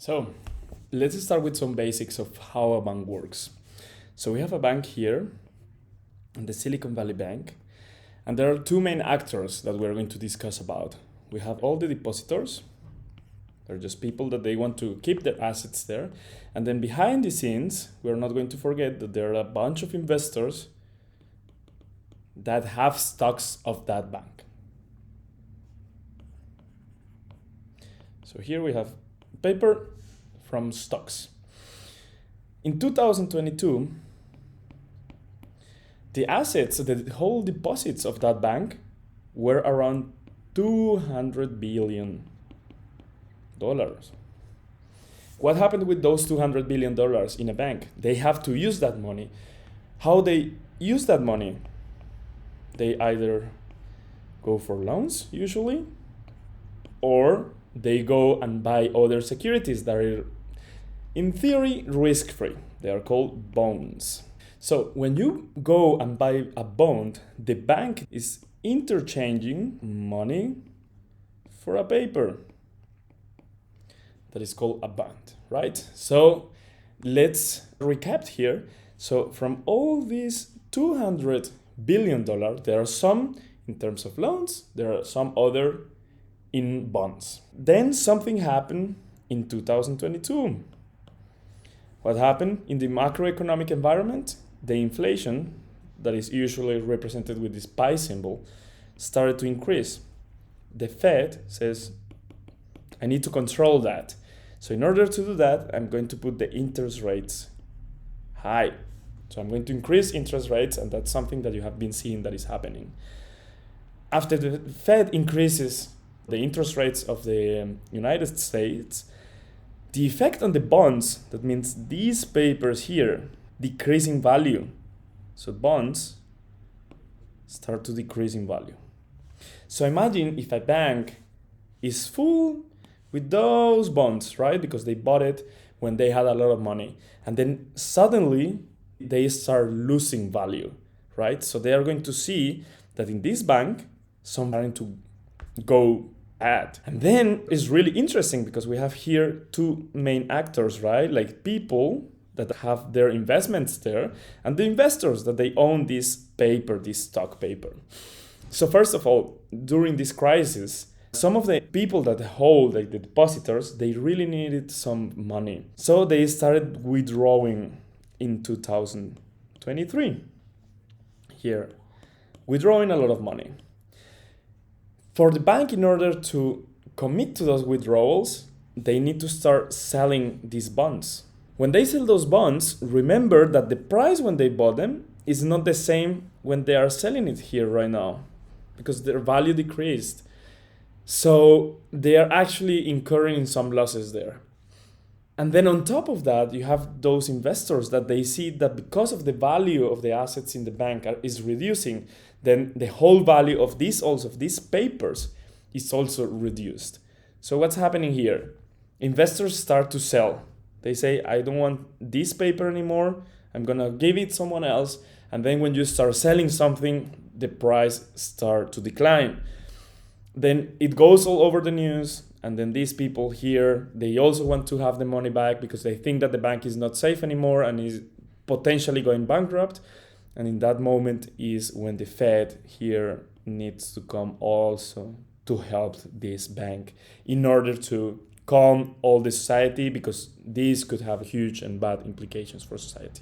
So let's start with some basics of how a bank works. So we have a bank here, the Silicon Valley Bank, and there are two main actors that we're going to discuss about. We have all the depositors. They're just people that they want to keep their assets there. And then behind the scenes, we're not going to forget that there are a bunch of investors that have stocks of that bank. So here we have paper from stocks. In 2022, the assets, the whole deposits of that bank were around $200 billion. What happened with those $200 billion in a bank? They have to use that money. How they use that money? They either go for loans, usually, or they go and buy other securities that are, in theory, risk-free. They are called bonds. So when you go and buy a bond, the bank is interchanging money for a paper that is called a bond, right? So let's recap here. So from all these $200 billion, there are some in terms of loans, there are some other in bonds. Then something happened in 2022. What happened in the macroeconomic environment? The inflation, that is usually represented with this pi symbol, started to increase. The Fed says, I need to control that. So in order to do that, I'm going to put the interest rates high. So I'm going to increase interest rates, and that's something that you have been seeing that is happening. After the Fed increases the interest rates of the United States, the effect on the bonds, that means these papers here, decrease in value. So bonds start to decrease in value. So imagine if a bank is full with those bonds, right? Because they bought it when they had a lot of money. And then suddenly they start losing value, right? So they are going to see that in this bank, some are going to go bad. And then it's really interesting because we have here two main actors, right? Like people that have their investments there and the investors that they own this paper, this stock paper. So first of all, during this crisis, some of the people that hold, like the depositors, they really needed some money. So they started withdrawing in 2023. Here, withdrawing a lot of money. For the bank, in order to commit to those withdrawals, they need to start selling these bonds. When they sell those bonds, remember that the price when they bought them is not the same when they are selling it here right now, because their value decreased. So they are actually incurring some losses there. And then on top of that, you have those investors that they see that because of the value of the assets in the bank is reducing, then the whole value of these papers is also reduced. So what's happening here? Investors start to sell. They say, I don't want this paper anymore. I'm going to give it someone else. And then when you start selling something, the price starts to decline. Then it goes all over the news. And then these people here, they also want to have the money back because they think that the bank is not safe anymore and is potentially going bankrupt. And in that moment is when the Fed here needs to come also to help this bank in order to calm all the society, because these could have huge and bad implications for society.